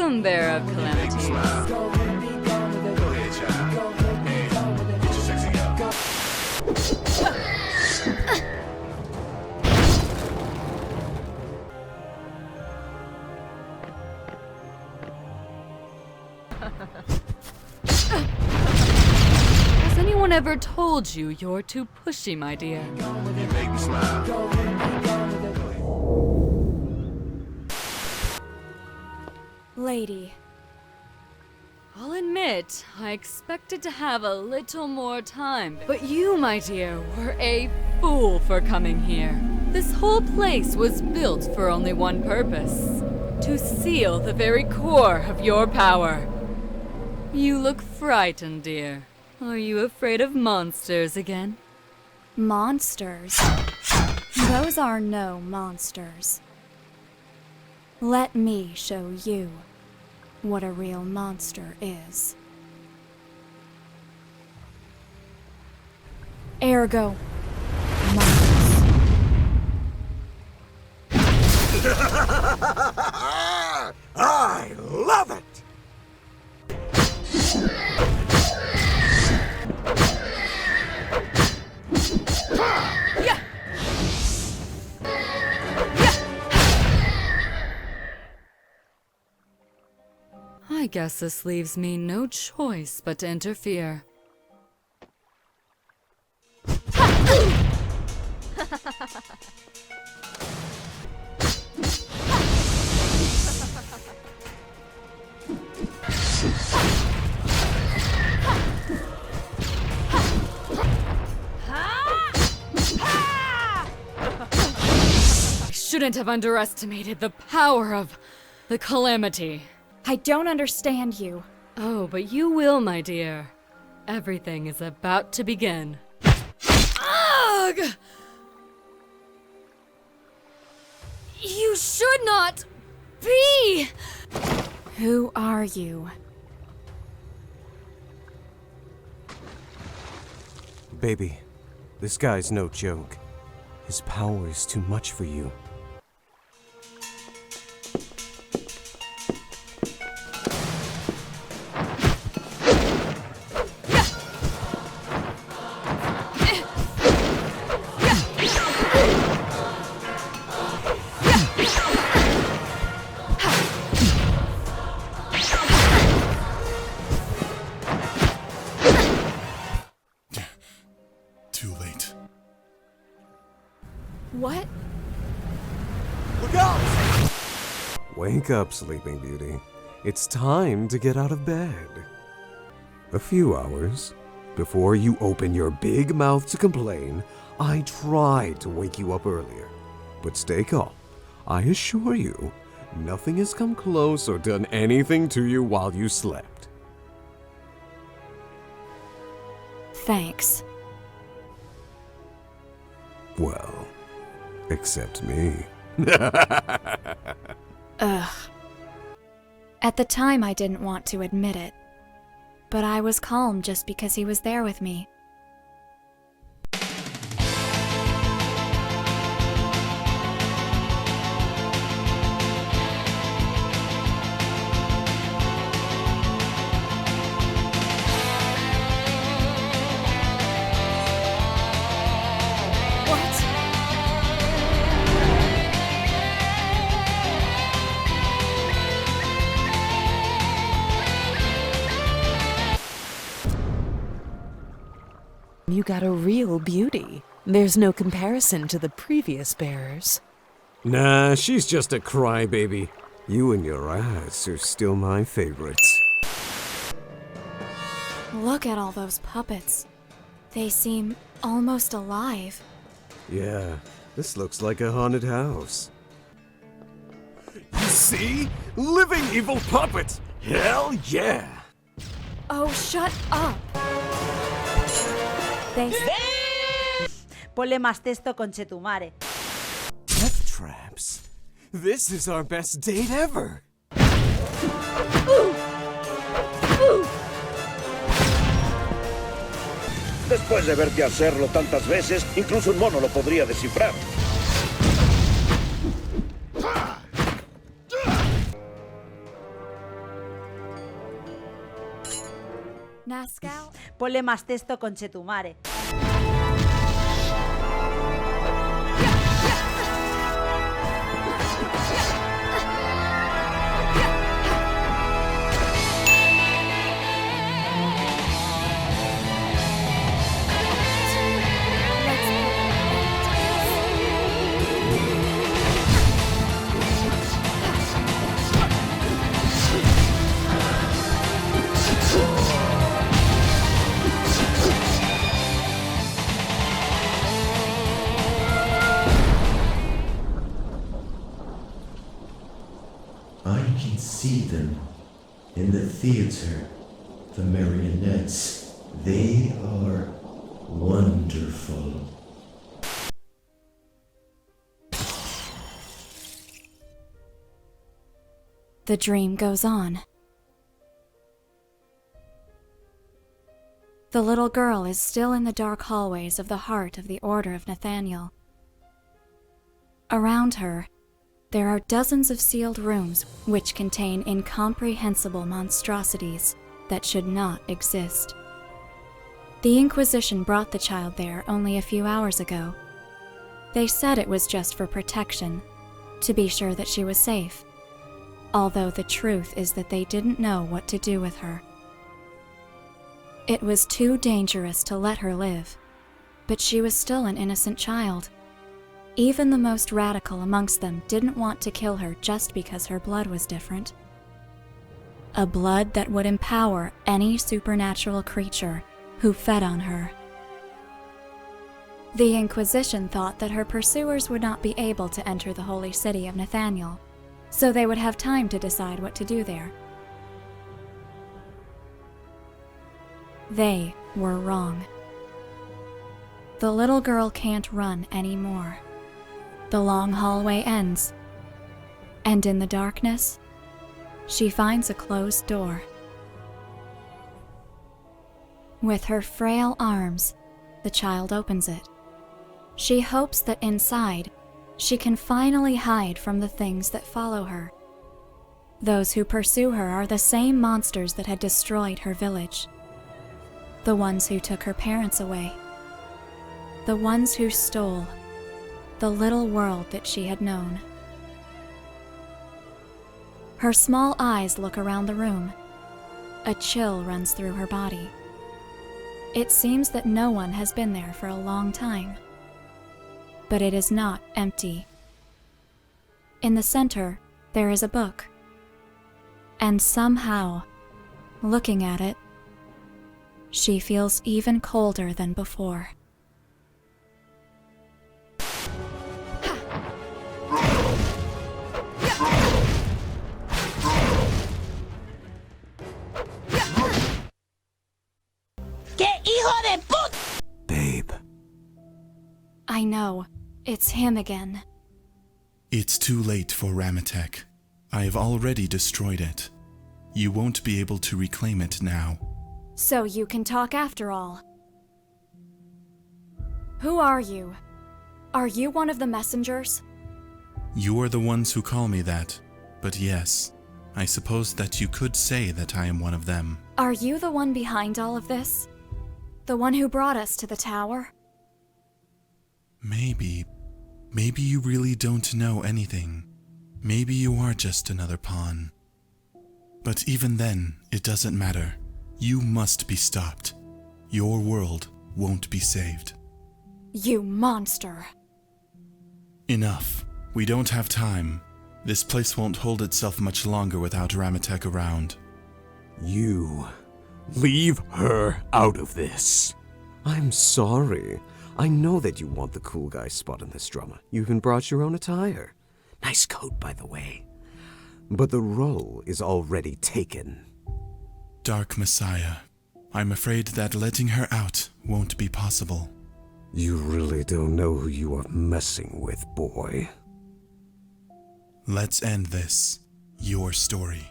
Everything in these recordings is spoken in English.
welcome, bearer of calamities. Has anyone ever told you you're too pushy, my dear? You make me smile. Lady. I'll admit, I expected to have a little more time, but you, my dear, were a fool for coming here. This whole place was built for only one purpose: to seal the very core of your power. You look frightened, dear. Are you afraid of monsters again? Monsters? Those are no monsters. Let me show you what a real monster is. Ergo, monsters. I love it! I guess this leaves me no choice but to interfere. I shouldn't have underestimated the power of the calamity. I don't understand you. Oh, but you will, my dear. Everything is about to begin. Ugh! You should not be! Who are you? Baby, this guy's no joke. His power is too much for you. Too late. What? Look out! Wake up, Sleeping Beauty. It's time to get out of bed. A few hours before you open your big mouth to complain, I tried to wake you up earlier. But stay calm. I assure you, nothing has come close or done anything to you while you slept. Thanks. Well, except me. Ugh. At the time, I didn't want to admit it. But I was calm just because he was there with me. You got a real beauty. There's no comparison to the previous bearers. Nah, she's just a crybaby. You and your ass are still my favorites. Look at all those puppets. They seem almost alive. Yeah, this looks like a haunted house. You see? Living evil puppets! Hell yeah! Oh, shut up! They... Ponle más texto, conchetumare. Death traps? This is our best date ever! Después de verte hacerlo tantas veces, incluso un mono lo podría descifrar. Pascal. Ponle más texto, conchetumare. I can see them in the theater, the marionettes. They are wonderful. The dream goes on. The little girl is still in the dark hallways of the heart of the Order of Nathaniel. Around her, there are dozens of sealed rooms which contain incomprehensible monstrosities that should not exist. The Inquisition brought the child there only a few hours ago. They said it was just for protection, to be sure that she was safe, although the truth is that they didn't know what to do with her. It was too dangerous to let her live, but she was still an innocent child. Even the most radical amongst them didn't want to kill her just because her blood was different. A blood that would empower any supernatural creature who fed on her. The Inquisition thought that her pursuers would not be able to enter the holy city of Nathaniel, so they would have time to decide what to do there. They were wrong. The little girl can't run anymore. The long hallway ends, and in the darkness, she finds a closed door. With her frail arms, the child opens it. She hopes that inside, she can finally hide from the things that follow her. Those who pursue her are the same monsters that had destroyed her village. The ones who took her parents away. The ones who stole the little world that she had known. Her small eyes look around the room. A chill runs through her body. It seems that no one has been there for a long time. But it is not empty. In the center, there is a book. And somehow, looking at it, she feels even colder than before. Babe. I know. It's him again. It's too late for Ramatek. I have already destroyed it. You won't be able to reclaim it now. So you can talk after all. Who are you? Are you one of the messengers? You are the ones who call me that, but yes, I suppose that you could say that I am one of them. Are you the one behind all of this? The one who brought us to the tower? Maybe you really don't know anything. Maybe you are just another pawn. But even then, it doesn't matter. You must be stopped. Your world won't be saved. You monster! Enough. We don't have time. This place won't hold itself much longer without Ramatek around. You leave her out of this. I'm sorry. I know that you want the cool guy spot in this drama. You even brought your own attire. Nice coat, by the way. But the role is already taken. Dark Messiah, I'm afraid that letting her out won't be possible. You really don't know who you are messing with, boy. Let's end this. Your story.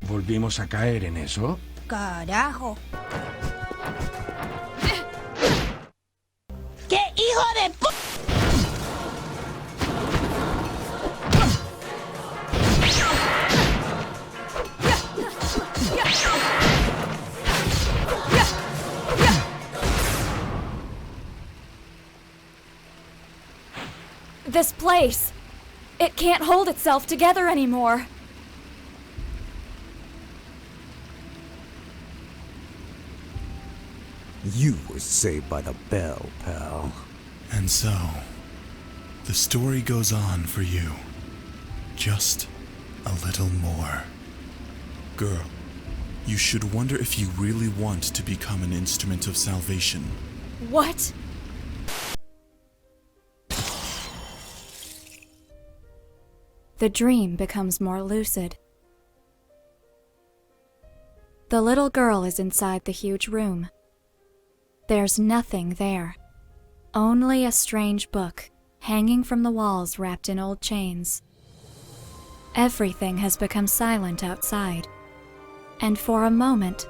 ¿Volvimos a caer en eso? Carajo. This place, it can't hold itself together anymore. You were saved by the bell, pal. And so, the story goes on for you. Just a little more. Girl, you should wonder if you really want to become an instrument of salvation. What? The dream becomes more lucid. The little girl is inside the huge room. There's nothing there. Only a strange book, hanging from the walls wrapped in old chains. Everything has become silent outside. And for a moment,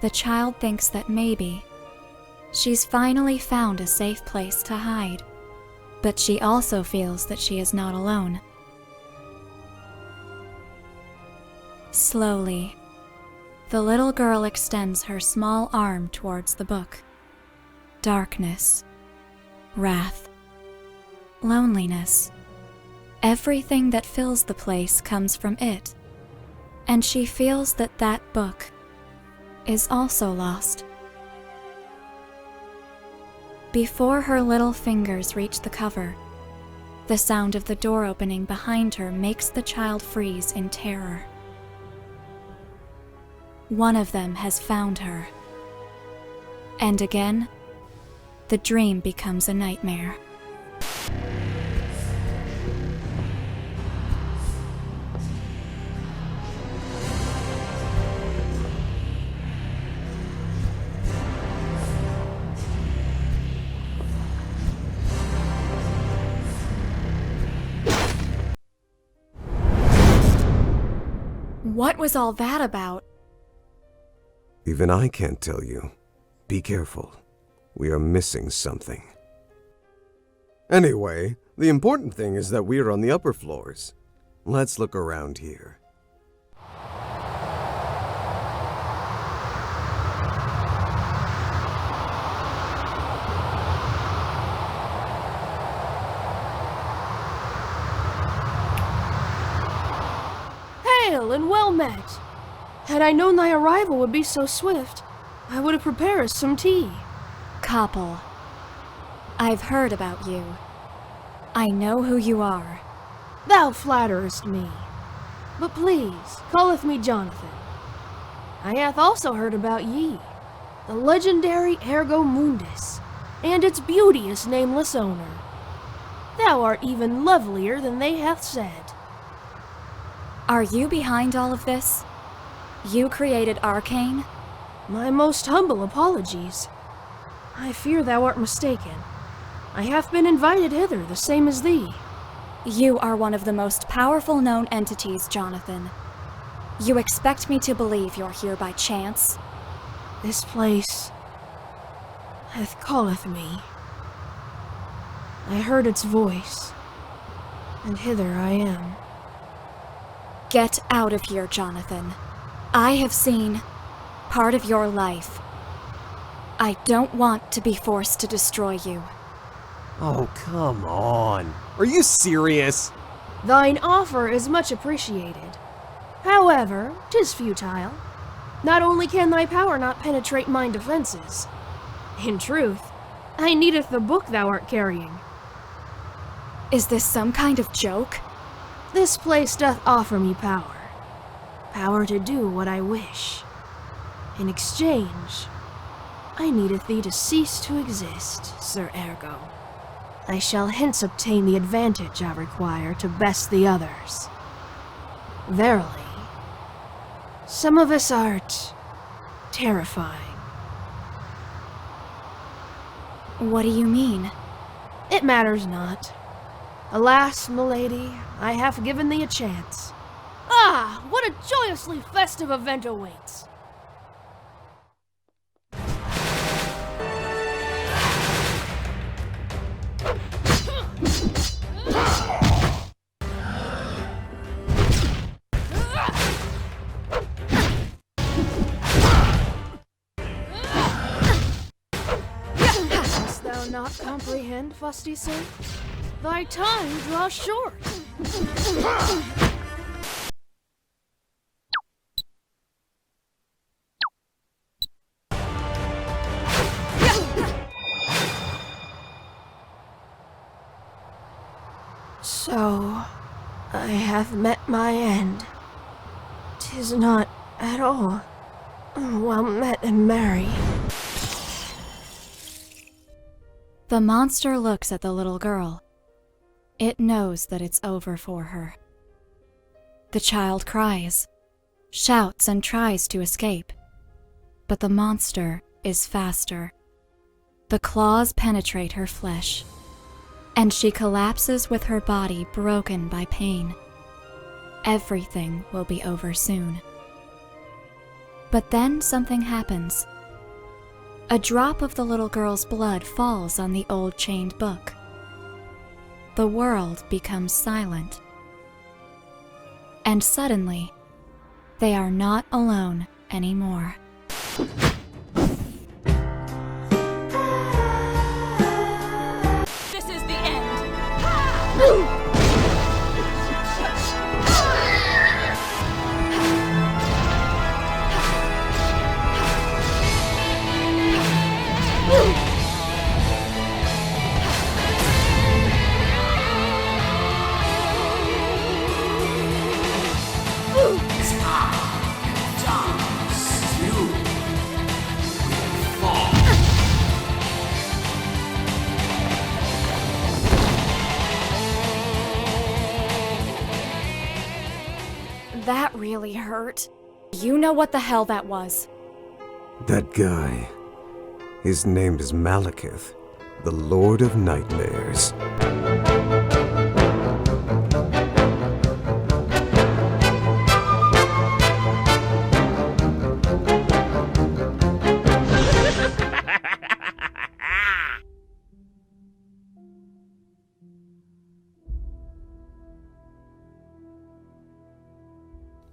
the child thinks that maybe she's finally found a safe place to hide. But she also feels that she is not alone. Slowly, the little girl extends her small arm towards the book. Darkness, wrath, loneliness. Everything that fills the place comes from it, and she feels that that book is also lost. Before her little fingers reach the cover, the sound of the door opening behind her makes the child freeze in terror. One of them has found her. And again, the dream becomes a nightmare. What was all that about? Even I can't tell you. Be careful. We are missing something. Anyway, the important thing is that we are on the upper floors. Let's look around here. Hail and well met! Had I known thy arrival would be so swift, I would have prepared us some tea. Koppel, I've heard about you. I know who you are. Thou flatterest me. But please, calleth me Jonathan. I hath also heard about ye, the legendary Ergo Mundus, and its beauteous nameless owner. Thou art even lovelier than they hath said. Are you behind all of this? You created Arcane? My most humble apologies. I fear thou art mistaken. I have been invited hither the same as thee. You are one of the most powerful known entities, Jonathan. You expect me to believe you're here by chance? This place hath calleth me. I heard its voice, and hither I am. Get out of here, Jonathan. I have seen part of your life. I don't want to be forced to destroy you. Oh, come on. Are you serious? Thine offer is much appreciated. However, 'tis futile. Not only can thy power not penetrate mine defenses, in truth, I needeth the book thou art carrying. Is this some kind of joke? This place doth offer me power. Power to do what I wish. In exchange, I needeth thee to cease to exist, Sir Ergo. I shall hence obtain the advantage I require to best the others. Verily, some of us art terrifying. What do you mean? It matters not. Alas, milady, I have given thee a chance. Ah, what a joyously festive event awaits! not comprehend, fusty sir? Thy time draws short. So, I have met my end. 'Tis not at all well met and merry. The monster looks at the little girl. It knows that it's over for her. The child cries, shouts, and tries to escape. But the monster is faster. The claws penetrate her flesh, and she collapses with her body broken by pain. Everything will be over soon. But then something happens. A drop of the little girl's blood falls on the old chained book. The world becomes silent. And suddenly, they are not alone anymore. This is the end. That really hurt. You know what the hell that was. That guy. His name is Malekith, the Lord of Nightmares.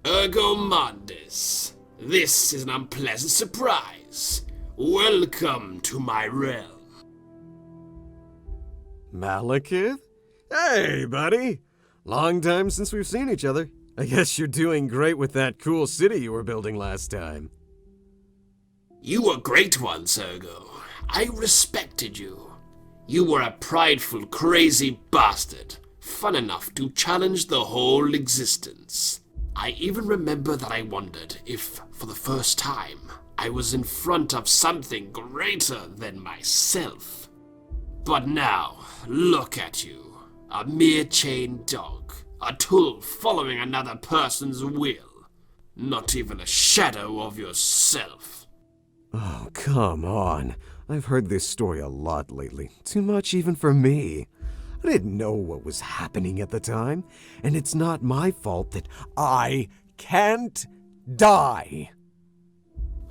Ergo Mondis. This is an unpleasant surprise. Welcome to my realm. Malekith? Hey, buddy! Long time since we've seen each other. I guess you're doing great with that cool city you were building last time. You were great once, Ergo. I respected you. You were a prideful, crazy bastard, fun enough to challenge the whole existence. I even remember that I wondered if, for the first time, I was in front of something greater than myself. But now, look at you. A mere chained dog. A tool following another person's will. Not even a shadow of yourself. Oh, come on. I've heard this story a lot lately. Too much even for me. I didn't know what was happening at the time, and it's not my fault that I can't die.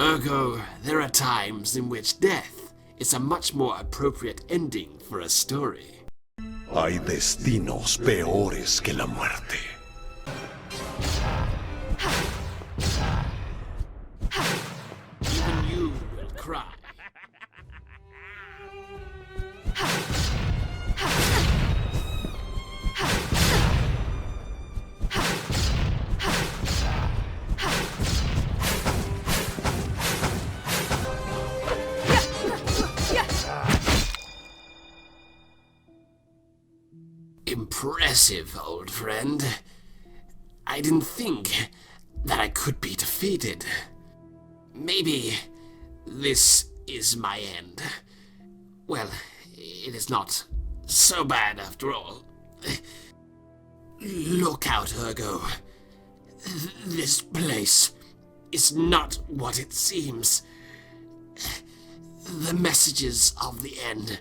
Ergo, there are times in which death is a much more appropriate ending for a story. Hay destinos peores que la muerte. Even you will cry. Impressive, old friend. I didn't think that I could be defeated. Maybe this is my end. Well, it is not so bad after all. Look out, Ergo. This place is not what it seems. The messages of the end.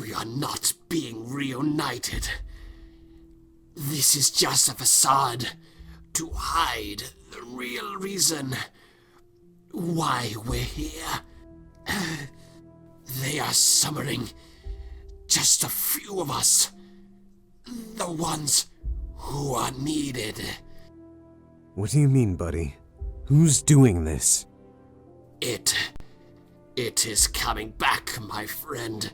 We are not being reunited. This is just a facade to hide the real reason why we're here. They are summoning just a few of us. The ones who are needed. What do you mean, buddy? Who's doing this? It is coming back, my friend.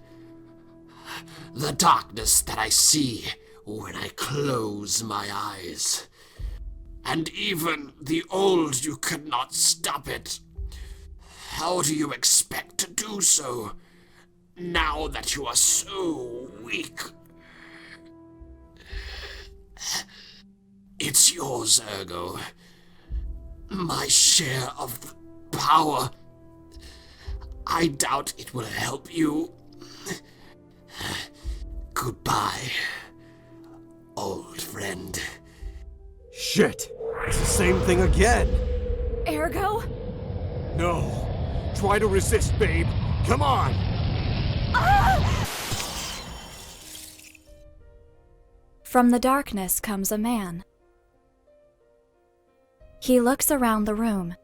The darkness that I see when I close my eyes. And even the old you could not stop it. How do you expect to do so, now that you are so weak? It's yours, Ergo. My share of the power. I doubt it will help you. Goodbye, old friend. Shit! It's the same thing again! Ergo? No! Try to resist, babe! Come on! From the darkness comes a man. He looks around the room,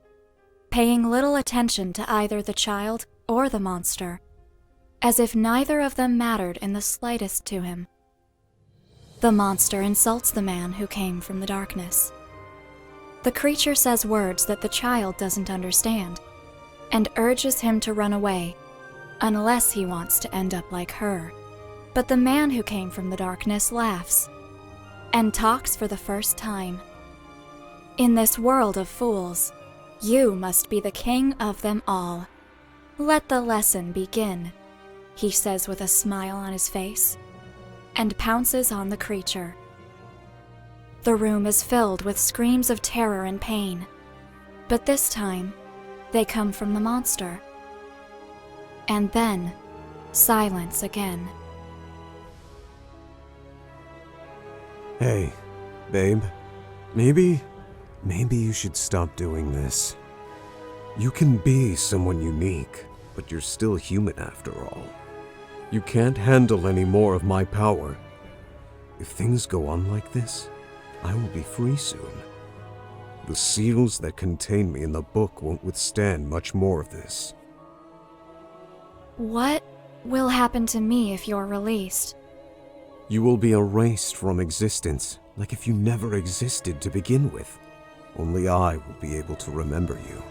paying little attention to either the child or the monster, as if neither of them mattered in the slightest to him. The monster insults the man who came from the darkness. The creature says words that the child doesn't understand, and urges him to run away, unless he wants to end up like her. But the man who came from the darkness laughs, and talks for the first time. In this world of fools, you must be the king of them all. Let the lesson begin, he says with a smile on his face, and pounces on the creature. The room is filled with screams of terror and pain, but this time, they come from the monster. And then, silence again. Hey, babe. Maybe you should stop doing this. You can be someone unique, but you're still human after all. You can't handle any more of my power. If things go on like this, I will be free soon. The seals that contain me in the book won't withstand much more of this. What will happen to me if you're released? You will be erased from existence, like if you never existed to begin with. Only I will be able to remember you.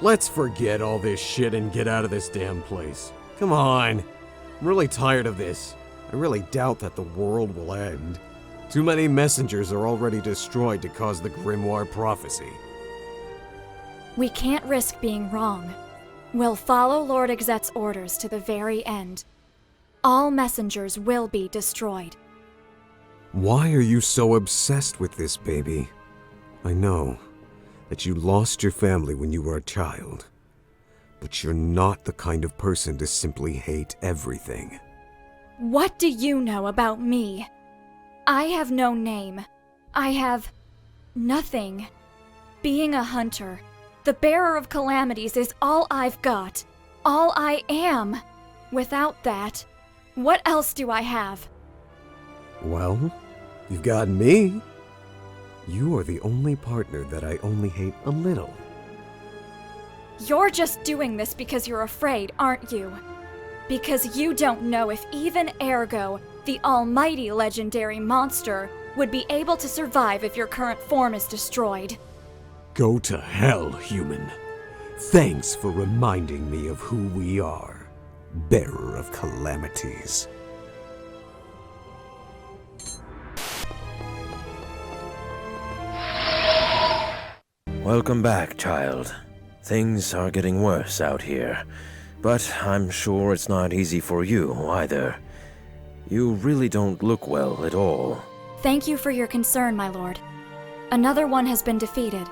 Let's forget all this shit and get out of this damn place. Come on. I'm really tired of this. I really doubt that the world will end. Too many messengers are already destroyed to cause the grimoire prophecy. We can't risk being wrong. We'll follow Lord Exet's orders to the very end. All messengers will be destroyed. Why are you so obsessed with this, baby? I know that you lost your family when you were a child, but you're not the kind of person to simply hate everything. What do you know about me? I have no name. I have nothing. Being a hunter, the bearer of calamities is all I've got. All I am. Without that, what else do I have? Well, you've got me. You are the only partner that I only hate a little. You're just doing this because you're afraid, aren't you? Because you don't know if even Ergo, the almighty legendary monster, would be able to survive if your current form is destroyed. Go to hell, human. Thanks for reminding me of who we are. Bearer of calamities. Welcome back, child. Things are getting worse out here, but I'm sure it's not easy for you either. You really don't look well at all. Thank you for your concern, my lord. Another one has been defeated.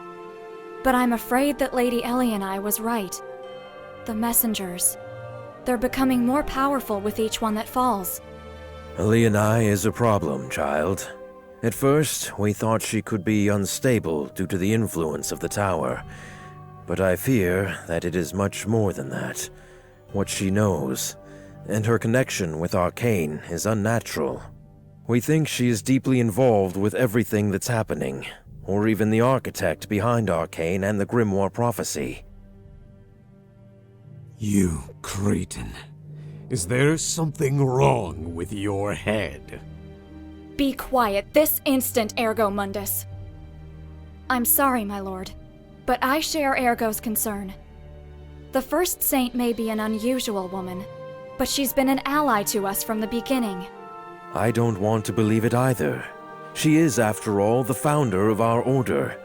But I'm afraid that Lady Ellie and I was right. The messengers. They're becoming more powerful with each one that falls. Ellie and I is a problem, child. At first, we thought she could be unstable due to the influence of the tower. But I fear that it is much more than that. What she knows, and her connection with Arcane, is unnatural. We think she is deeply involved with everything that's happening, or even the architect behind Arcane and the Grimoire prophecy. You, Cretan. Is there something wrong with your head? Be quiet this instant, Ergo Mundus. I'm sorry, my lord, but I share Ergo's concern. The first saint may be an unusual woman, but she's been an ally to us from the beginning. I don't want to believe it either. She is, after all, the founder of our order.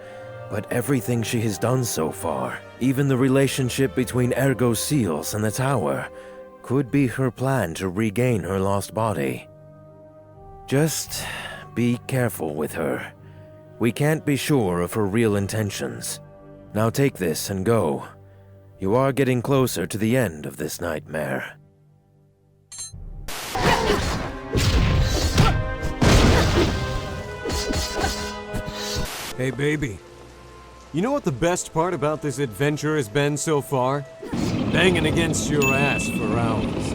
But everything she has done so far, even the relationship between Ergo's seals and the tower, could be her plan to regain her lost body. Just be careful with her. We can't be sure of her real intentions. Now take this and go. You are getting closer to the end of this nightmare. Hey, baby. You know what the best part about this adventure has been so far? Banging against your ass for hours.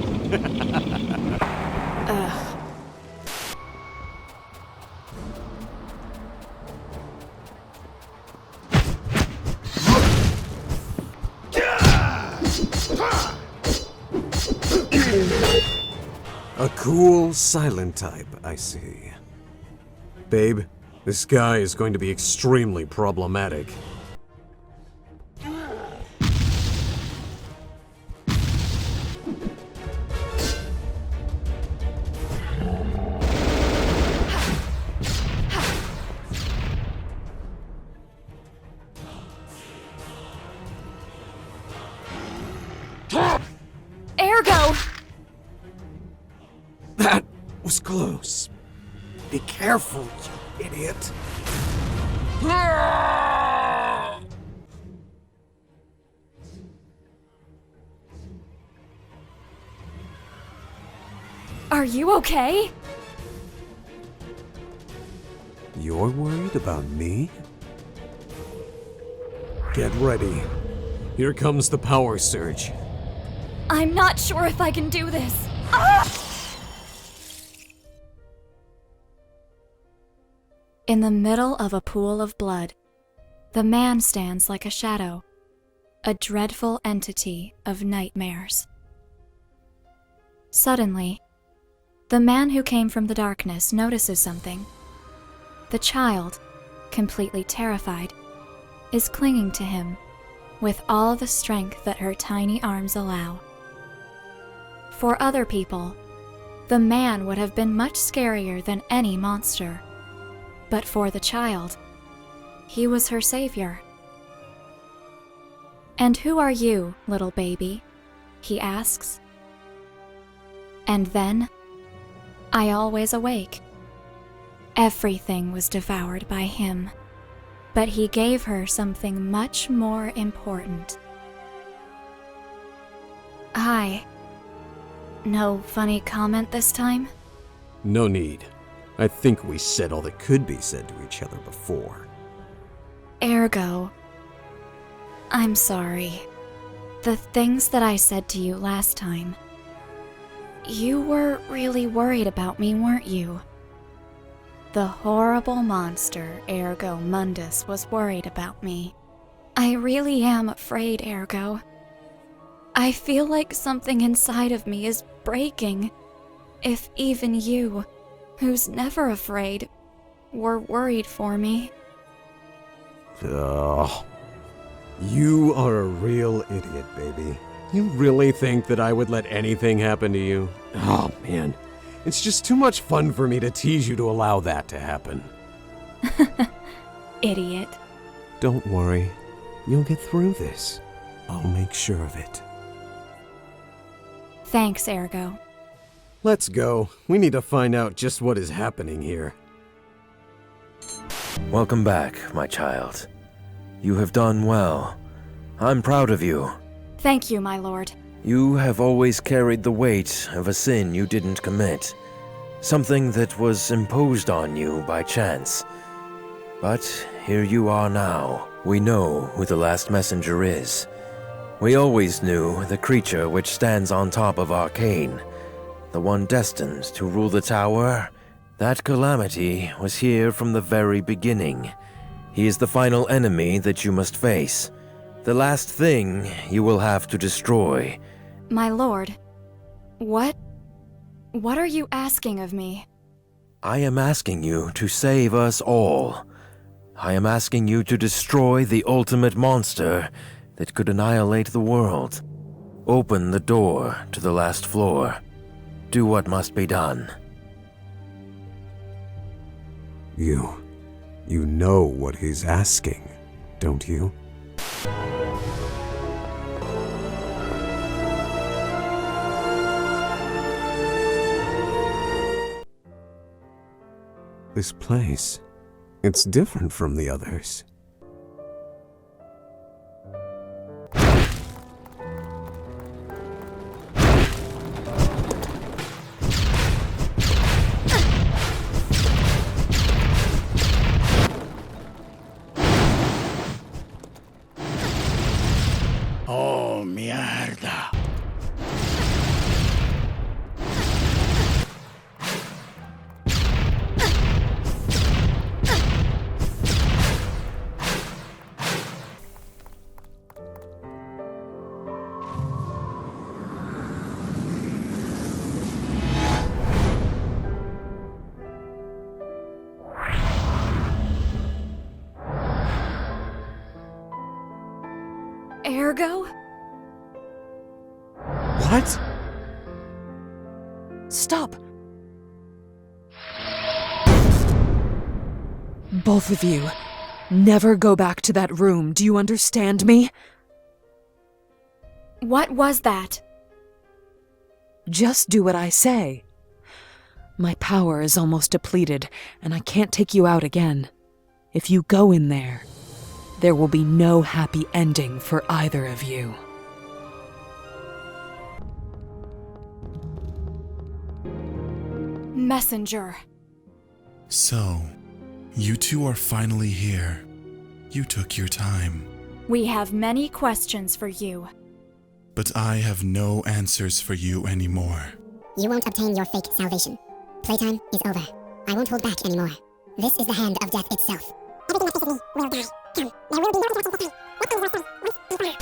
A cool, silent type, I see. Babe, this guy is going to be extremely problematic. Ergo! That was close. Be careful, you idiot. Are you okay? You're worried about me? Get ready. Here comes the power surge. I'm not sure if I can do this. In the middle of a pool of blood, the man stands like a shadow, a dreadful entity of nightmares. Suddenly, the man who came from the darkness notices something. The child, completely terrified, is clinging to him with all the strength that her tiny arms allow. For other people, the man would have been much scarier than any monster. But for the child, he was her savior. "And who are you, little baby?" he asks. And then, I always awake. Everything was devoured by him, but he gave her something much more important. Hi. No funny comment this time? No need. I think we said all that could be said to each other before. Ergo, I'm sorry. The things that I said to you last time. You were really worried about me, weren't you? The horrible monster, Ergo Mundus, was worried about me. I really am afraid, Ergo. I feel like something inside of me is breaking. If even you, who's never afraid, were worried for me. Ugh. You are a real idiot, baby. You really think that I would let anything happen to you? Oh, man. It's just too much fun for me to tease you to allow that to happen. Idiot. Don't worry. You'll get through this. I'll make sure of it. Thanks, Ergo. Let's go. We need to find out just what is happening here. Welcome back, my child. You have done well. I'm proud of you. Thank you, my lord. You have always carried the weight of a sin you didn't commit. Something that was imposed on you by chance. But here you are now. We know who the last messenger is. We always knew the creature which stands on top of Arcane. The one destined to rule the tower. That calamity was here from the very beginning. He is the final enemy that you must face. The last thing you will have to destroy. My lord, what are you asking of me? I am asking you to save us all. I am asking you to destroy the ultimate monster that could annihilate the world. Open the door to the last floor. Do what must be done. You know what he's asking, don't you? This place, it's different from the others. Oh, mierda. Ergo? What? Stop! Both of you, never go back to that room, do you understand me? What was that? Just do what I say. My power is almost depleted, and I can't take you out again. If you go in there will be no happy ending for either of you. Messenger. So, you two are finally here. You took your time. We have many questions for you. But I have no answers for you anymore. You won't obtain your fake salvation. Playtime is over. I won't hold back anymore. This is the hand of death itself. Everything that faces me will die. Come, there will be no return to time. What is your son? Once you die.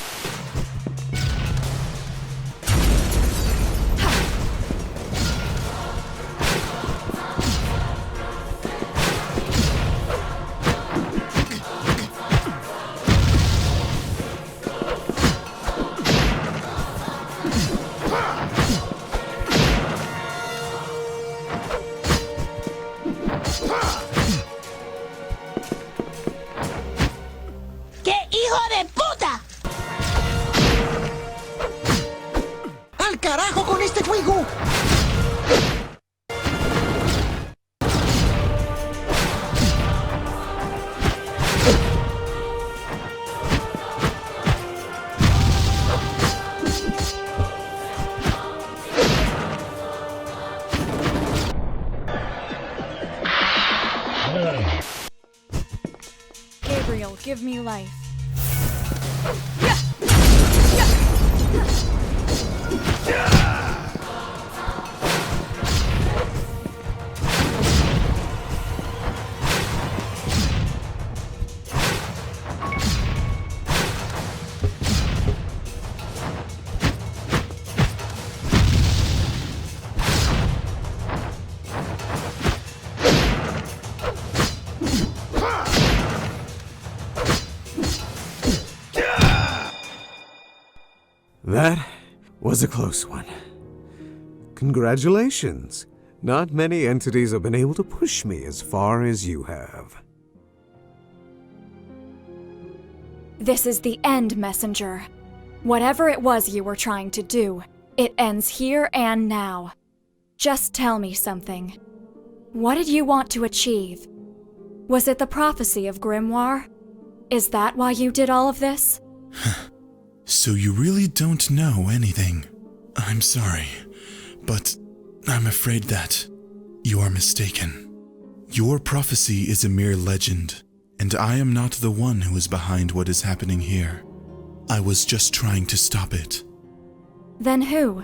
¡Qué hijo de puta! ¡Al carajo con este juego! Gabriel, give me life. That was a close one. Congratulations. Not many entities have been able to push me as far as you have. This is the end, Messenger. Whatever it was you were trying to do, it ends here and now. Just tell me something. What did you want to achieve? Was it the prophecy of Grimoire? Is that why you did all of this? So you really don't know anything. I'm sorry, but I'm afraid that you are mistaken. Your prophecy is a mere legend, and I am not the one who is behind what is happening here. I was just trying to stop it. Then who?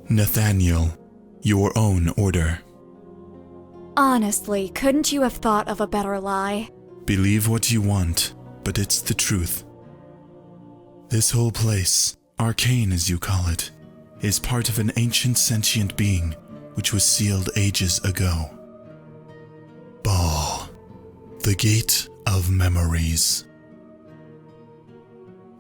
Nathaniel, your own order. Honestly, couldn't you have thought of a better lie? Believe what you want, but it's the truth. This whole place, arcane as you call it, is part of an ancient sentient being which was sealed ages ago. Ball, the gate of memories.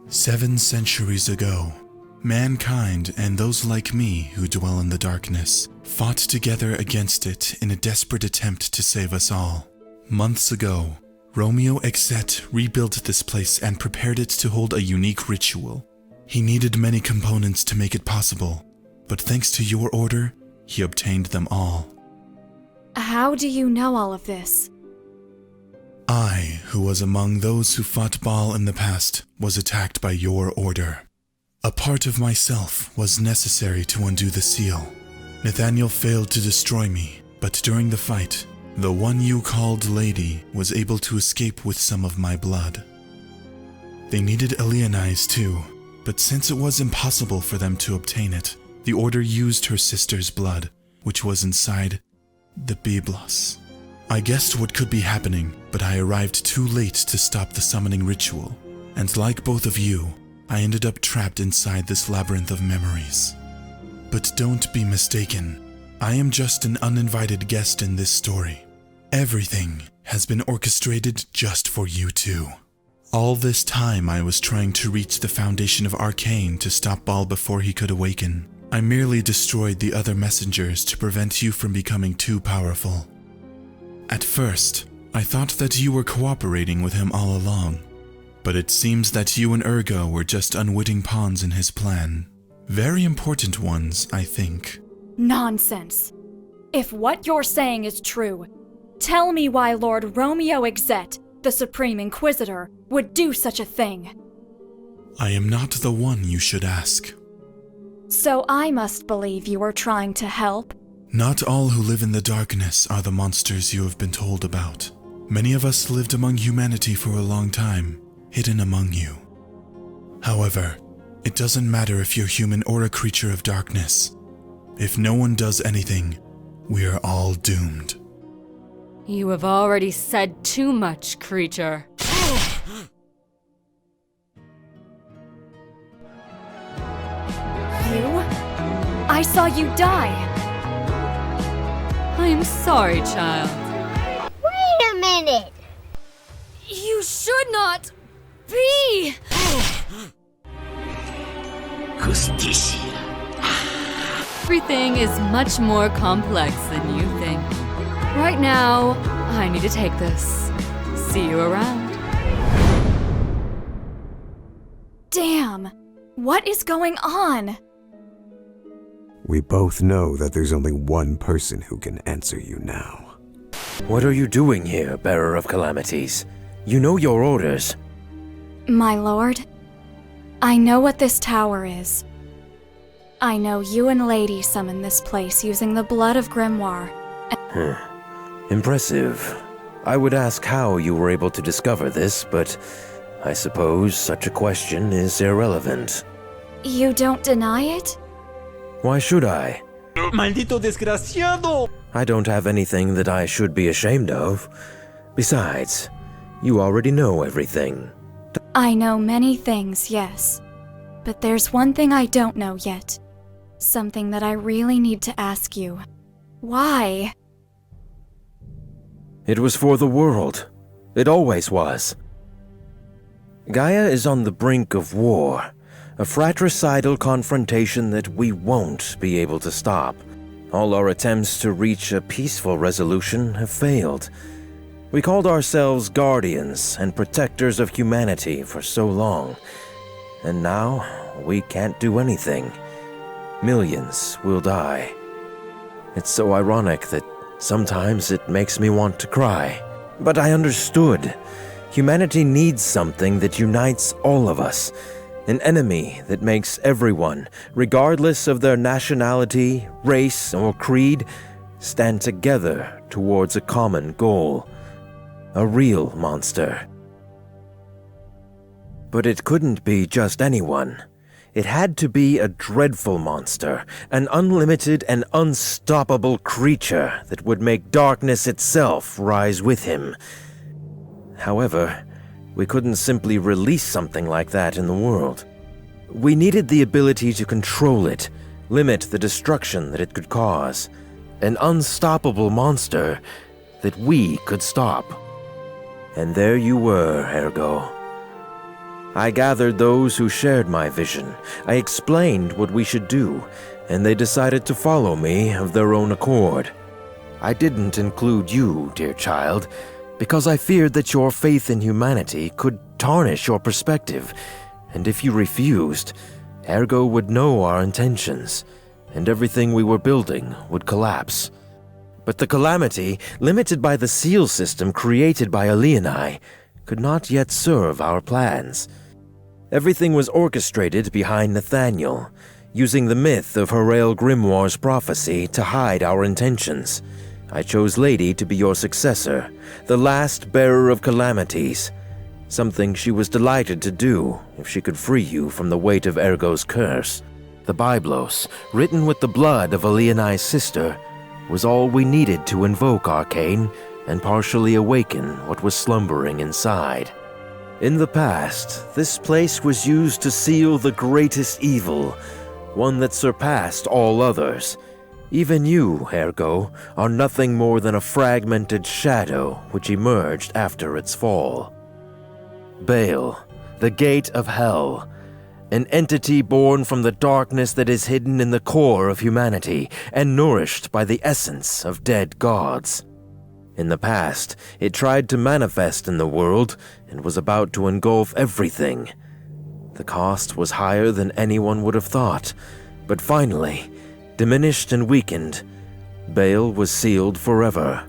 7 centuries ago, Mankind and those like me who dwell in the darkness fought together against it in a desperate attempt to save us all. Months ago, Romeo Exet rebuilt this place and prepared it to hold a unique ritual. He needed many components to make it possible, but thanks to your order, he obtained them all. How do you know all of this? I, who was among those who fought Baal in the past, was attacked by your order. A part of myself was necessary to undo the seal. Nathaniel failed to destroy me, but during the fight, the one you called Lady was able to escape with some of my blood. They needed Elianize too, but since it was impossible for them to obtain it, the Order used her sister's blood, which was inside the Biblos. I guessed what could be happening, but I arrived too late to stop the summoning ritual, and like both of you, I ended up trapped inside this labyrinth of memories. But don't be mistaken, I am just an uninvited guest in this story. Everything has been orchestrated just for you two. All this time I was trying to reach the foundation of Arcane to stop Baal before he could awaken. I merely destroyed the other messengers to prevent you from becoming too powerful. At first, I thought that you were cooperating with him all along, but it seems that you and Ergo were just unwitting pawns in his plan. Very important ones, I think. Nonsense. If what you're saying is true, tell me why Lord Romeo Exet, the Supreme Inquisitor, would do such a thing. I am not the one you should ask. So I must believe you are trying to help? Not all who live in the darkness are the monsters you have been told about. Many of us lived among humanity for a long time, hidden among you. However, it doesn't matter if you're human or a creature of darkness. If no one does anything, we are all doomed. You have already said too much, creature. You? I saw you die! I am sorry, child. Wait a minute! You should not be! Justicia. Everything is much more complex than you think. Right now, I need to take this. See you around. Damn! What is going on? We both know that there's only one person who can answer you now. What are you doing here, Bearer of Calamities? You know your orders. My lord, I know what this tower is. I know you and Lady summoned this place using the blood of Grimoire. Impressive. I would ask how you were able to discover this, but I suppose such a question is irrelevant. You don't deny it? Why should I? ¡Maldito desgraciado! I don't have anything that I should be ashamed of. Besides, you already know everything. I know many things, yes. But there's one thing I don't know yet. Something that I really need to ask you. Why? It was for the world. It always was. Gaia is on the brink of war, a fratricidal confrontation that we won't be able to stop. All our attempts to reach a peaceful resolution have failed. We called ourselves guardians and protectors of humanity for so long, and now we can't do anything. Millions will die. It's so ironic that sometimes it makes me want to cry. But I understood. Humanity needs something that unites all of us. An enemy that makes everyone, regardless of their nationality, race, or creed, stand together towards a common goal. A real monster. But it couldn't be just anyone. It had to be a dreadful monster, an unlimited and unstoppable creature that would make darkness itself rise with him. However, we couldn't simply release something like that in the world. We needed the ability to control it, limit the destruction that it could cause. An unstoppable monster that we could stop. And there you were, Ergo. I gathered those who shared my vision. I explained what we should do, and they decided to follow me of their own accord. I didn't include you, dear child, because I feared that your faith in humanity could tarnish your perspective, and if you refused, Ergo would know our intentions, and everything we were building would collapse. But the calamity, limited by the seal system created by Alienai, could not yet serve our plans. Everything was orchestrated behind Nathaniel, using the myth of Harael Grimoire's prophecy to hide our intentions. I chose Lady to be your successor, the last bearer of calamities, something she was delighted to do if she could free you from the weight of Ergo's curse. The Byblos, written with the blood of Alienai's sister, was all we needed to invoke Arcane and partially awaken what was slumbering inside. In the past, this place was used to seal the greatest evil, one that surpassed all others. Even you, Ergo, are nothing more than a fragmented shadow which emerged after its fall. Baal, the gate of hell, an entity born from the darkness that is hidden in the core of humanity and nourished by the essence of dead gods. In the past, it tried to manifest in the world and was about to engulf everything. The cost was higher than anyone would have thought, but finally, diminished and weakened, Baal was sealed forever.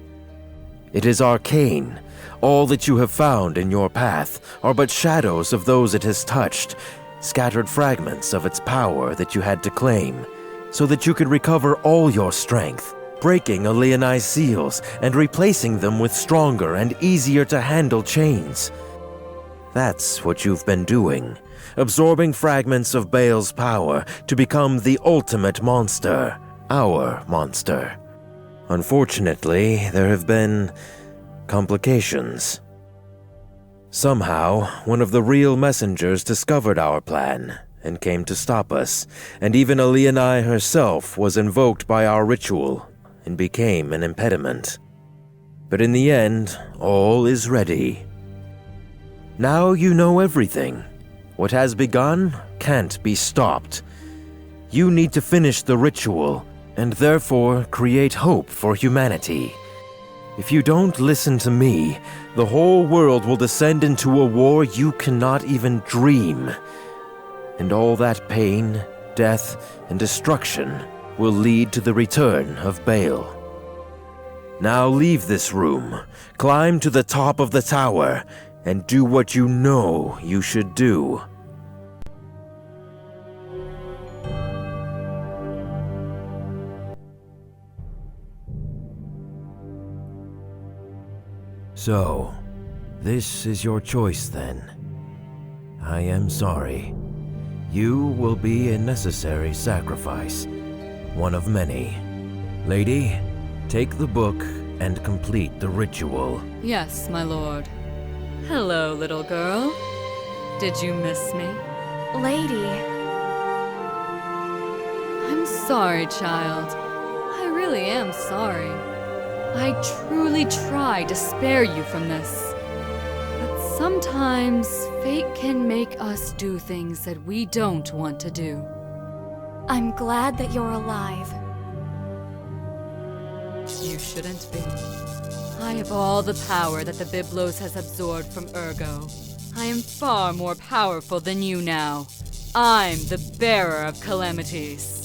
It is arcane. All that you have found in your path are but shadows of those it has touched, scattered fragments of its power that you had to claim, so that you could recover all your strength, breaking Alienai's seals and replacing them with stronger and easier-to-handle chains. That's what you've been doing, absorbing fragments of Baal's power to become the ultimate monster, our monster. Unfortunately, there have been complications. Somehow, one of the real messengers discovered our plan and came to stop us, and even Alienai herself was invoked by our ritual and became an impediment. But in the end, all is ready. Now you know everything. What has begun can't be stopped. You need to finish the ritual, and therefore create hope for humanity. If you don't listen to me, the whole world will descend into a war you cannot even dream. And all that pain, death, and destruction will lead to the return of Baal. Now leave this room, climb to the top of the tower, and do what you know you should do. So, this is your choice then. I am sorry. You will be a necessary sacrifice, one of many. Lady, take the book and complete the ritual. Yes, my lord. Hello, little girl. Did you miss me? Lady. I'm sorry, child. I really am sorry. I truly tried to spare you from this. But sometimes fate can make us do things that we don't want to do. I'm glad that you're alive. You shouldn't be. I have all the power that the Byblos has absorbed from Ergo. I am far more powerful than you now. I'm the bearer of calamities.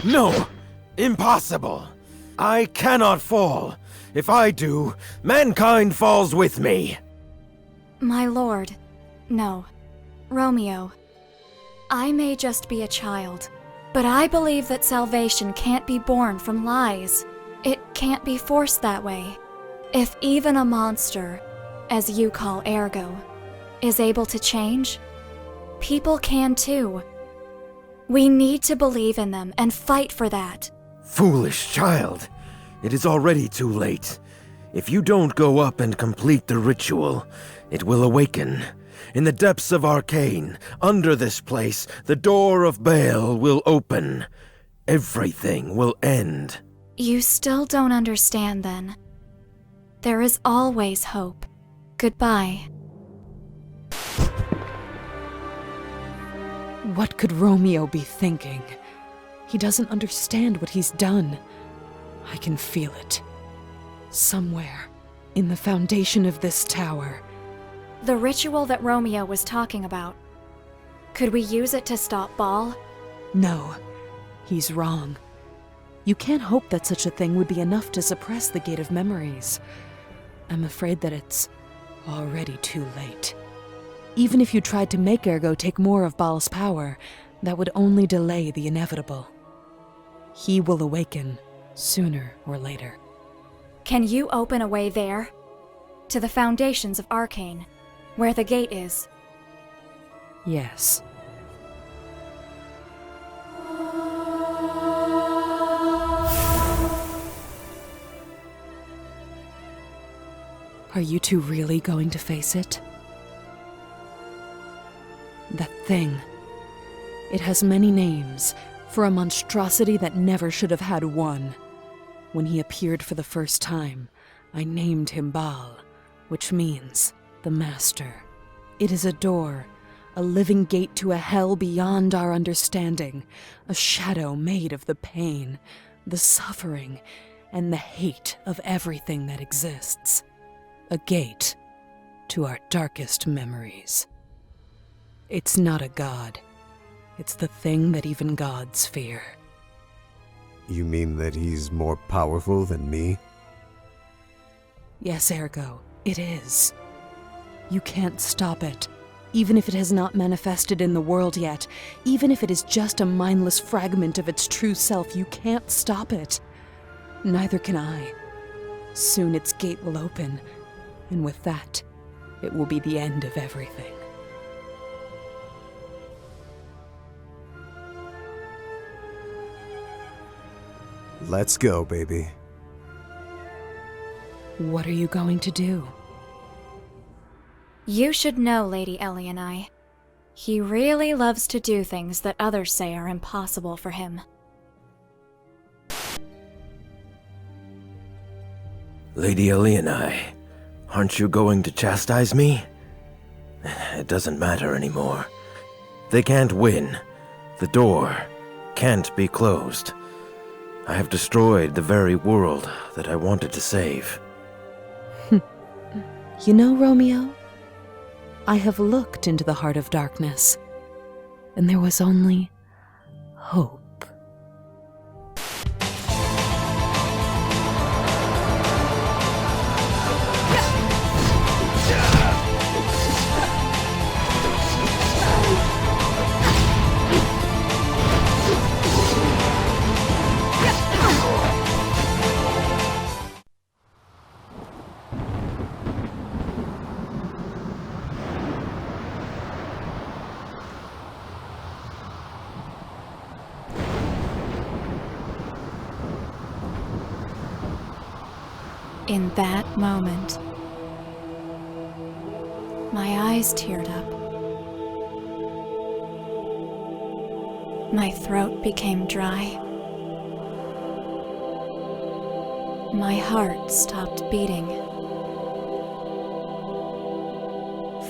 No! Impossible! I cannot fall. If I do, mankind falls with me. My lord. No. Romeo. I may just be a child, but I believe that salvation can't be born from lies. It can't be forced that way. If even a monster, as you call Ergo, is able to change, people can too. We need to believe in them and fight for that. Foolish child. It is already too late. If you don't go up and complete the ritual, it will awaken. In the depths of Arcane, under this place, the door of Baal will open. Everything will end. You still don't understand then. There is always hope. Goodbye. What could Romeo be thinking? He doesn't understand what he's done. I can feel it. Somewhere, in the foundation of this tower. The ritual that Romeo was talking about. Could we use it to stop Baal? No, he's wrong. You can't hope that such a thing would be enough to suppress the Gate of Memories. I'm afraid that it's already too late. Even if you tried to make Ergo take more of Baal's power, that would only delay the inevitable. He will awaken, sooner or later. Can you open a way there? To the foundations of Arcane, where the gate is? Yes. Are you two really going to face it? That thing. It has many names, for a monstrosity that never should have had one. When he appeared for the first time, I named him Baal, which means the Master. It is a door, a living gate to a hell beyond our understanding, a shadow made of the pain, the suffering, and the hate of everything that exists. A gate to our darkest memories. It's not a god. It's the thing that even gods fear. You mean that he's more powerful than me? Yes, Ergo, it is. You can't stop it, even if it has not manifested in the world yet, even if it is just a mindless fragment of its true self, you can't stop it. Neither can I. Soon its gate will open, and with that, it will be the end of everything. Let's go, baby. What are you going to do? You should know, Lady Ellie and I. He really loves to do things that others say are impossible for him. Lady Ellie and I, aren't you going to chastise me? It doesn't matter anymore. They can't win. The door can't be closed. I have destroyed the very world that I wanted to save. You know, Romeo, I have looked into the heart of darkness, and there was only hope. In that moment, my eyes teared up. My throat became dry. My heart stopped beating.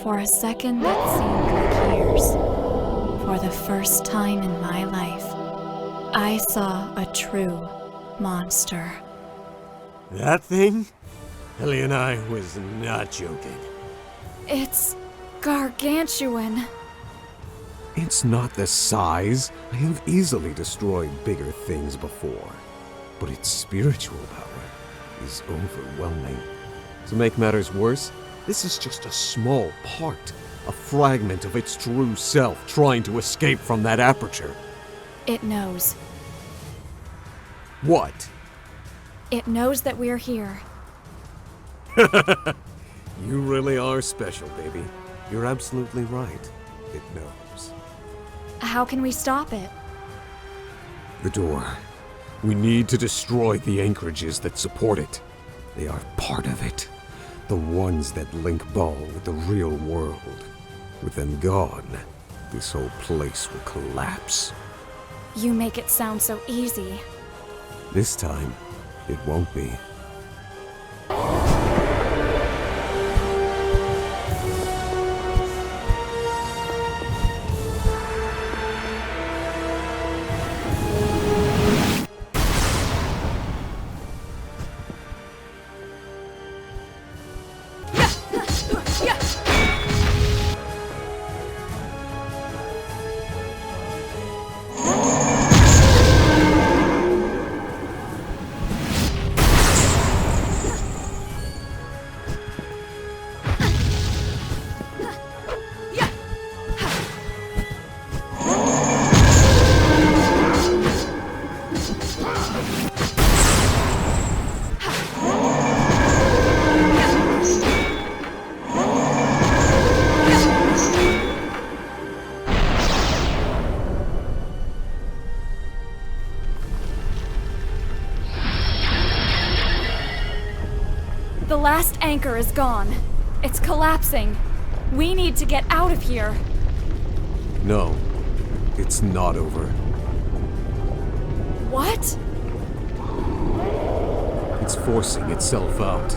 For a second that seemed like years, for the first time in my life, I saw a true monster. That thing? Ellie and I was not joking. It's gargantuan. It's not the size. I have easily destroyed bigger things before. But its spiritual power is overwhelming. To make matters worse, this is just a small part, a fragment of its true self trying to escape from that aperture. It knows. What? It knows that we're here. You really are special, baby. You're absolutely right. It knows. How can we stop it? The door. We need to destroy the anchorages that support it. They are part of it. The ones that link Ball with the real world. With them gone, this whole place will collapse. You make it sound so easy. This time, it won't be. The last anchor is gone. It's collapsing. We need to get out of here. No, it's not over. What? It's forcing itself out,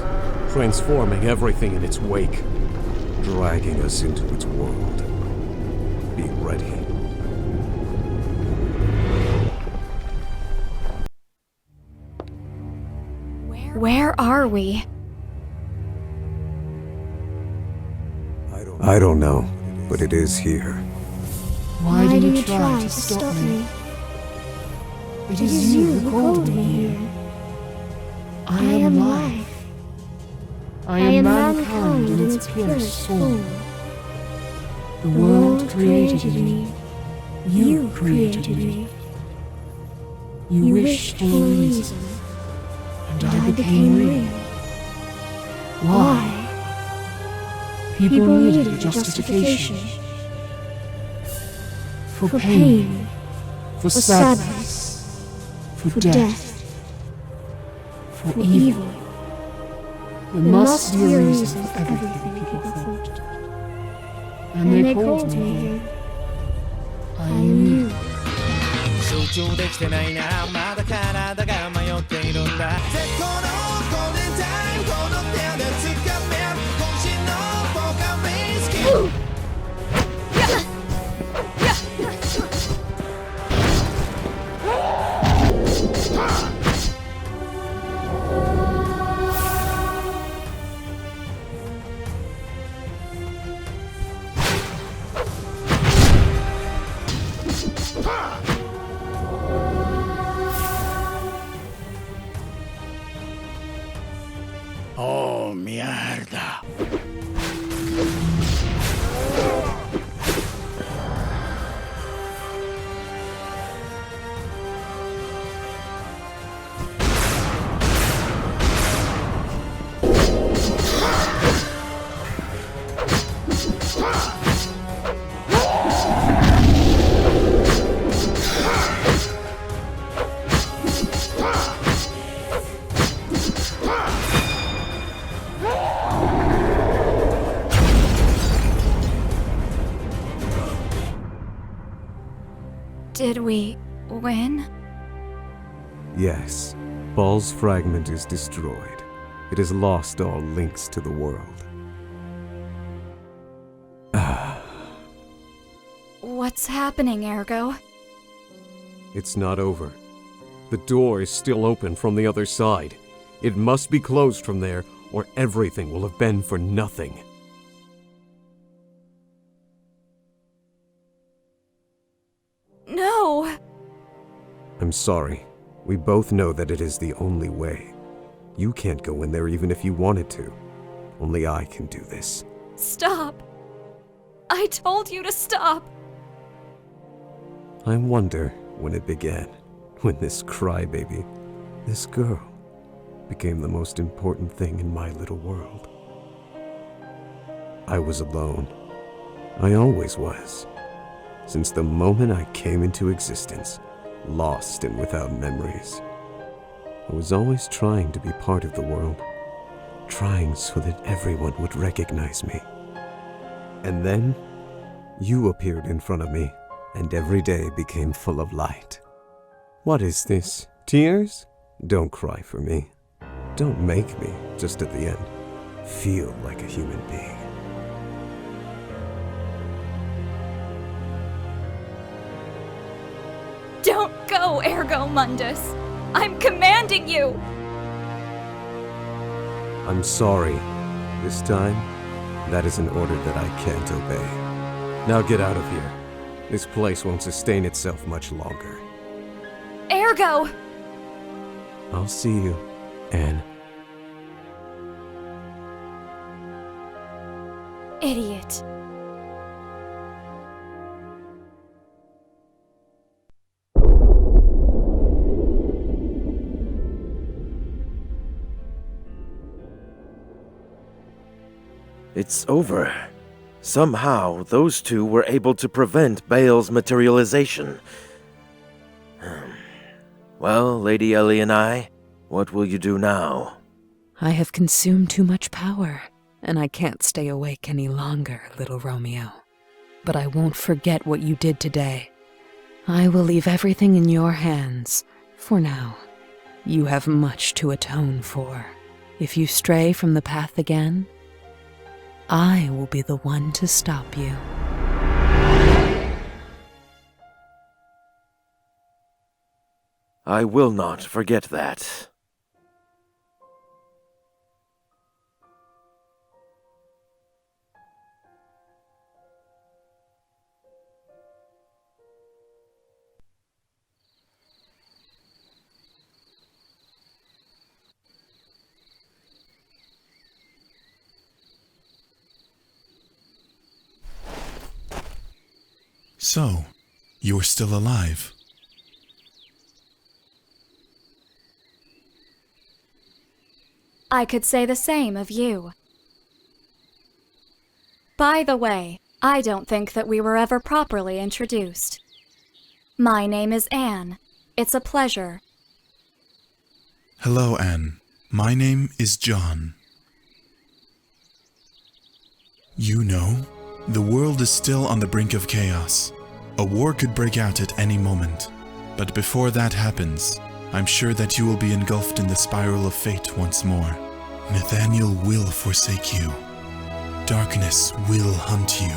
transforming everything in its wake, dragging us into its world. Be ready. Where are we? I don't know, but it is here. Why do you try to stop me? It is you who called me here. I am life. I am mankind in its purest form. The world created me. You created me. You wished for a reason, and I became real. Why? People needed a justification. For pain, for sadness, for death, for evil. There must be a reason for everything, people thought. And they called me here. I am you. 集中できてないな、まだ体が迷っているんだ。絶好のゴールデンタイム、この手で掴める渾身のポーカーフェイスキー。Oh, mierda. Did we win? Yes, Ball's fragment is destroyed. It has lost all links to the world. What's happening, Ergo? It's not over. The door is still open from the other side. It must be closed from there, or everything will have been for nothing. No! I'm sorry. We both know that it is the only way. You can't go in there even if you wanted to. Only I can do this. Stop! I told you to stop! I wonder when it began. When this crybaby, this girl, became the most important thing in my little world. I was alone. I always was. Since the moment I came into existence, lost and without memories. I was always trying to be part of the world, trying so that everyone would recognize me. And then, you appeared in front of me, and every day became full of light. What is this? Tears? Don't cry for me. Don't make me, just at the end, feel like a human being. Don't go, Ergo Mundus! I'm commanding you! I'm sorry. This time, that is an order that I can't obey. Now get out of here. This place won't sustain itself much longer. Ergo! I'll see you, Anne. Idiot. It's over. Somehow, those two were able to prevent Bale's materialization. Well, Lady Ellie and I, what will you do now? I have consumed too much power, and I can't stay awake any longer, little Romeo. But I won't forget what you did today. I will leave everything in your hands, for now. You have much to atone for. If you stray from the path again, I will be the one to stop you. I will not forget that. So, you're still alive. I could say the same of you. By the way, I don't think that we were ever properly introduced. My name is Anne. It's a pleasure. Hello, Anne. My name is John. You know, the world is still on the brink of chaos. A war could break out at any moment. But before that happens, I'm sure that you will be engulfed in the spiral of fate once more. Nathaniel will forsake you. Darkness will hunt you.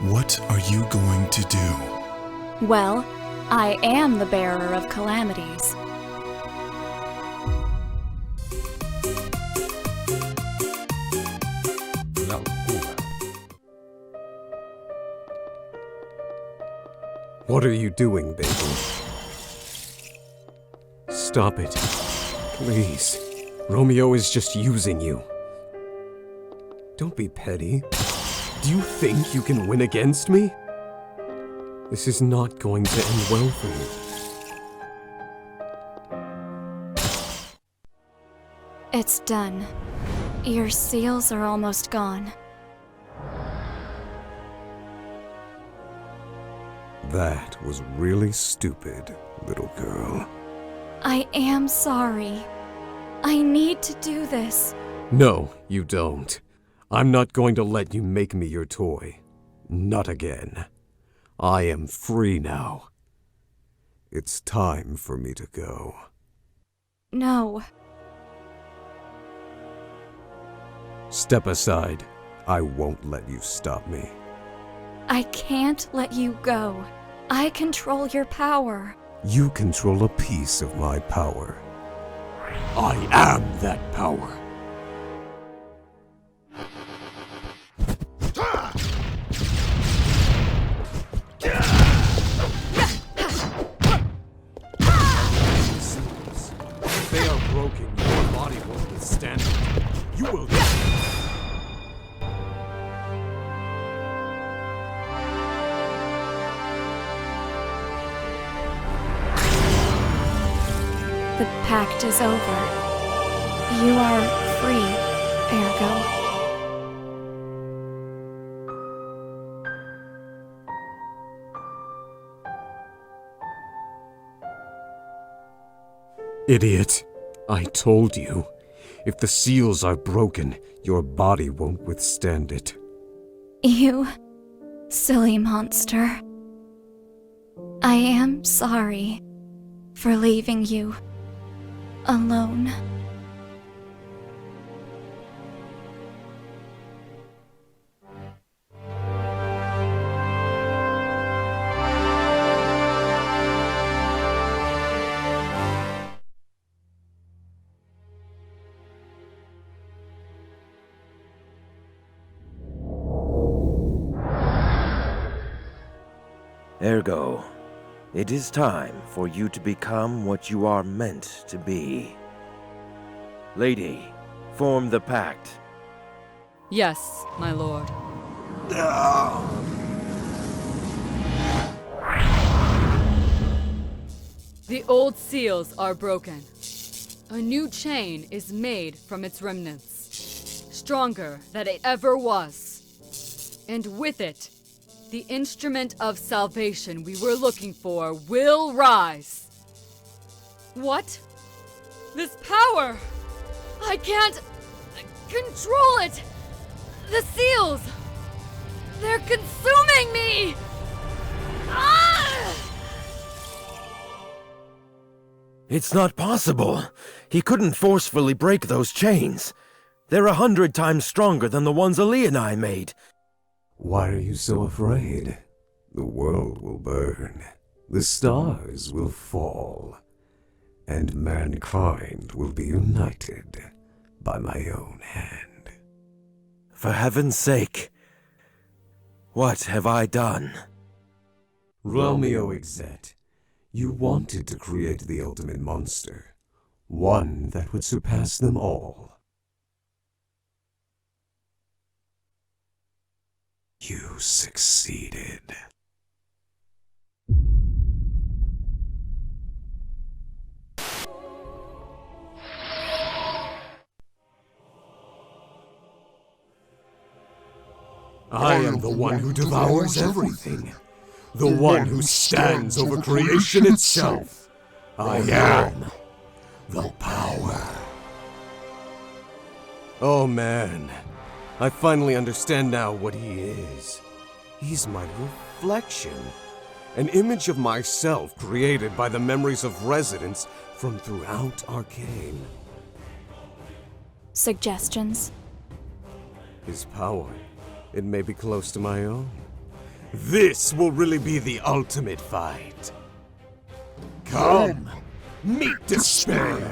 What are you going to do? Well, I am the bearer of calamities. What are you doing, baby? Stop it. Please. Romeo is just using you. Don't be petty. Do you think you can win against me? This is not going to end well for you. It's done. Your seals are almost gone. That was really stupid, little girl. I am sorry. I need to do this. No, you don't. I'm not going to let you make me your toy. Not again. I am free now. It's time for me to go. No. Step aside. I won't let you stop me. I can't let you go. I control your power. You control a piece of my power. I am that power. If they are broken, your body won't withstand it. You will. The pact is over. You are free, Ergo. Idiot. I told you. If the seals are broken, your body won't withstand it. You silly monster. I am sorry for leaving you alone. Ergo, it is time for you to become what you are meant to be. Lady, form the pact. Yes, my lord. The old seals are broken. A new chain is made from its remnants, stronger than it ever was. And with it, the instrument of salvation we were looking for will rise. What? This power! I can't control it! The seals! They're consuming me! Ah! It's not possible. He couldn't forcefully break those chains. They're 100 times stronger than the ones Ali and I made. Why are you so afraid? The world will burn, the stars will fall, and mankind will be united by my own hand. For heaven's sake, what have I done? Romeo Exet, you wanted to create the ultimate monster, one that would surpass them all. You succeeded. I am the one who devours everything. The one who stands over creation itself. I am the power. Oh man. I finally understand now what he is. He's my reflection. An image of myself created by the memories of residents from throughout Arcane. Suggestions? His power, it may be close to my own. This will really be the ultimate fight. Come, meet despair.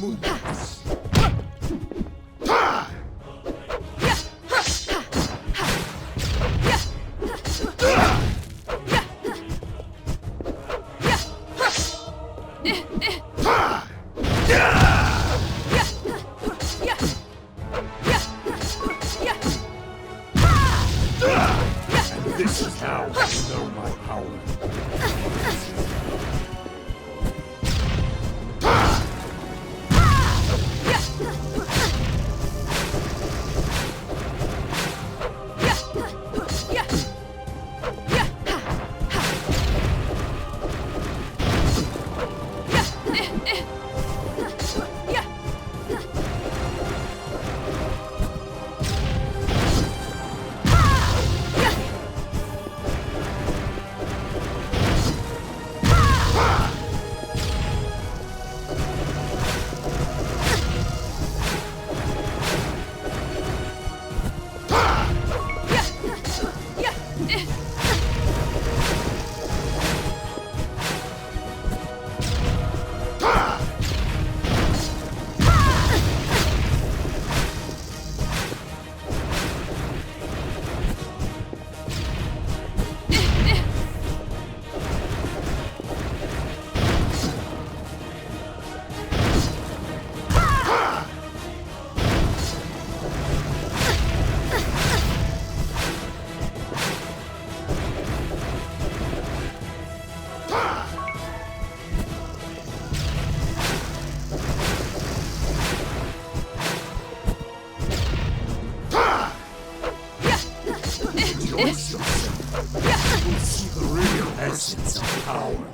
mundos. And this is how you know my power. Rejoice yourself. You will see the real essence of power.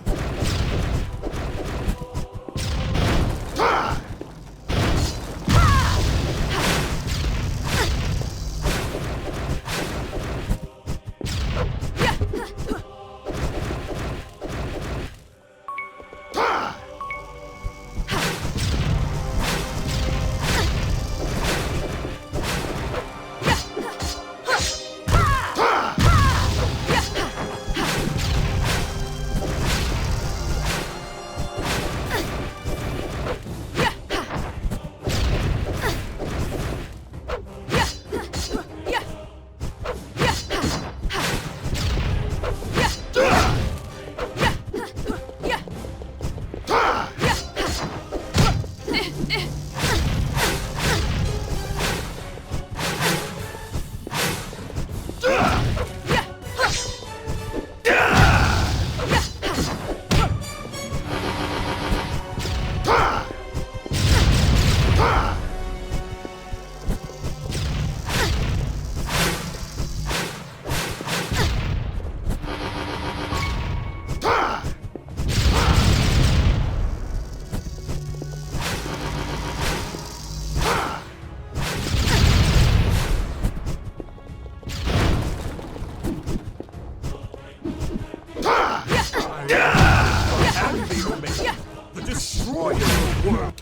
The destroyer of the world.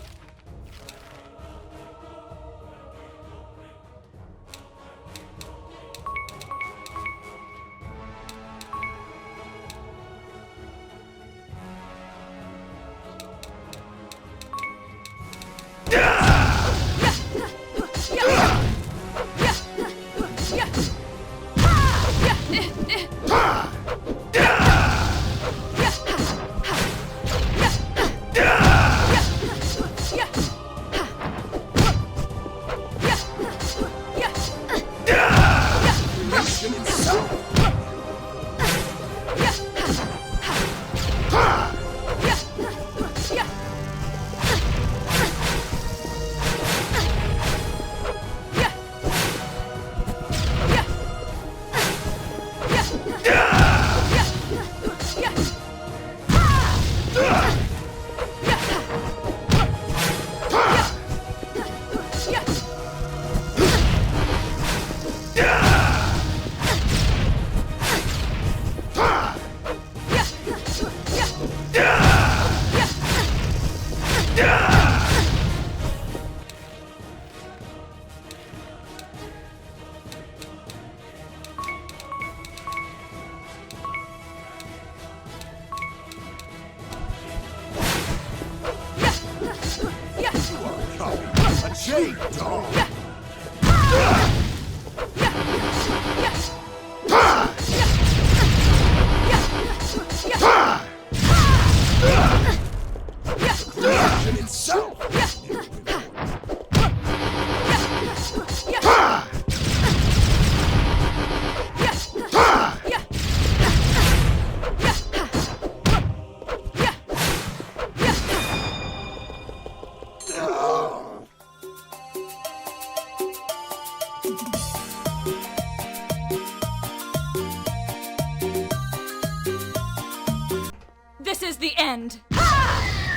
shake, dog!